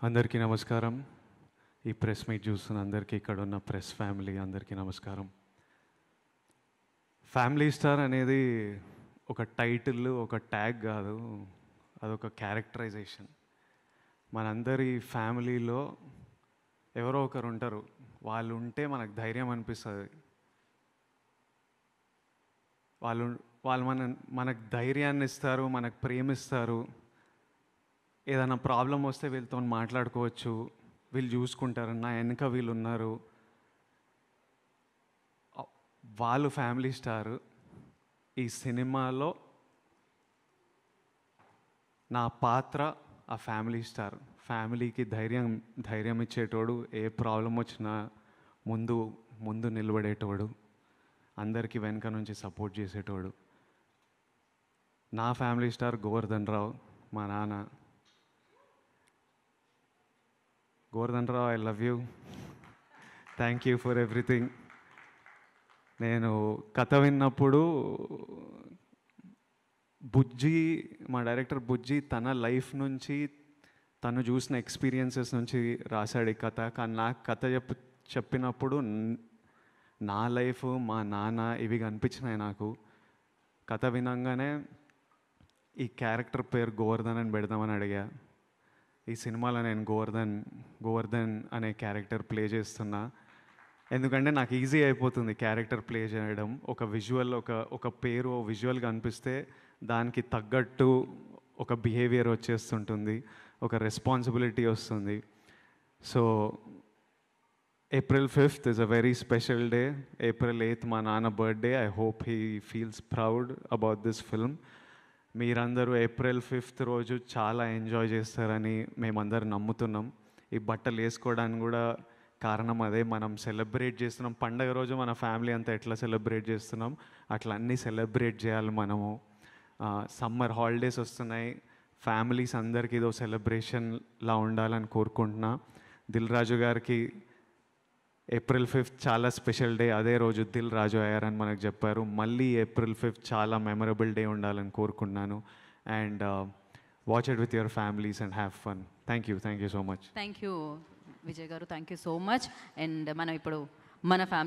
అందరికీ నమస్కారం. ఈ ప్రెస్ మీట్ చూస్తున్న అందరికీ, ఇక్కడ ఉన్న ప్రెస్ ఫ్యామిలీ అందరికీ నమస్కారం. ఫ్యామిలీ స్టార్ అనేది ఒక టైటిల్, ఒక ట్యాగ్ కాదు, అదొక క్యారెక్టరైజేషన్. మనందరి ఫ్యామిలీలో ఎవరో ఒకరు ఉంటారు, వాళ్ళు ఉంటే మనకు ధైర్యం అనిపిస్తుంది. వాళ్ళు వాళ్ళు మనకు ధైర్యాన్ని ఇస్తారు, మనకు ప్రేమిస్తారు. ఏదైనా ప్రాబ్లం వస్తే వీళ్ళతో మాట్లాడుకోవచ్చు, వీళ్ళు చూసుకుంటారు, నా వెనక వీళ్ళు ఉన్నారు. వాళ్ళు ఫ్యామిలీ స్టార్. ఈ సినిమాలో నా పాత్ర ఆ ఫ్యామిలీ స్టార్. ఫ్యామిలీకి ధైర్యం ఇచ్చేటోడు, ఏ ప్రాబ్లం వచ్చినా ముందు నిలబడేటోడు, అందరికీ వెనక నుంచి సపోర్ట్ చేసేటోడు. నా ఫ్యామిలీ స్టార్ గోవర్ధన్ రావు, మా నాన్న. Govardhan Rao, I love you. Thank you for everything. నేను కథ విన్నప్పుడు మా డైరెక్టర్ బుజ్జి తన లైఫ్ నుంచి, తను చూసిన ఎక్స్పీరియన్సెస్ నుంచి రాశాడు ఈ కథ. కానీ నాకు కథ చెప్పినప్పుడు నా లైఫ్, మా నాన్న ఇవి కనిపించినాయి నాకు. కథ వినంగానే ఈ క్యారెక్టర్ పేరు గోవర్ధన్ అని పెడదామని అడిగా. ఈ సినిమాలో నేను గోవర్ధన్ అనే క్యారెక్టర్ ప్లే చేస్తున్నా. ఎందుకంటే నాకు ఈజీ అయిపోతుంది క్యారెక్టర్ ప్లే చేయడం. ఒక విజువల్, ఒక పేరు విజువల్గా అనిపిస్తే దానికి తగ్గట్టు ఒక బిహేవియర్ వచ్చేస్తుంటుంది, ఒక రెస్పాన్సిబిలిటీ వస్తుంది. So April 5th is a very special day. April 8th మా నాన్న birthday. I hope he feels proud about this film. మీరందరూ April 5th రోజు చాలా ఎంజాయ్ చేస్తారని మేమందరం నమ్ముతున్నాం. ఈ బట్టలు వేసుకోవడానికి కూడా కారణం అదే. మనం సెలబ్రేట్ చేస్తున్నాం పండగ రోజు, మన ఫ్యామిలీ అంతా ఎట్లా సెలబ్రేట్ చేస్తున్నాం అట్లా అన్నీ సెలబ్రేట్ చేయాలి మనము. సమ్మర్ హాలిడేస్ వస్తున్నాయి, ఫ్యామిలీస్ అందరికీ ఇదో సెలబ్రేషన్లా ఉండాలని కోరుకుంటున్నా. దిల్ రాజు గారికి April 5th చాలా స్పెషల్ డే. అదే రోజు దిల్ రాజు అయ్యారని మనకు చెప్పారు. మళ్ళీ April 5th చాలా మెమరబుల్ డే ఉండాలని కోరుకున్నాను. And watch it with your families and have fun. Thank you so much. Thank you Vijay garu, thank you so much. And మనం ఇప్పుడు మన ఫ్యామిలీ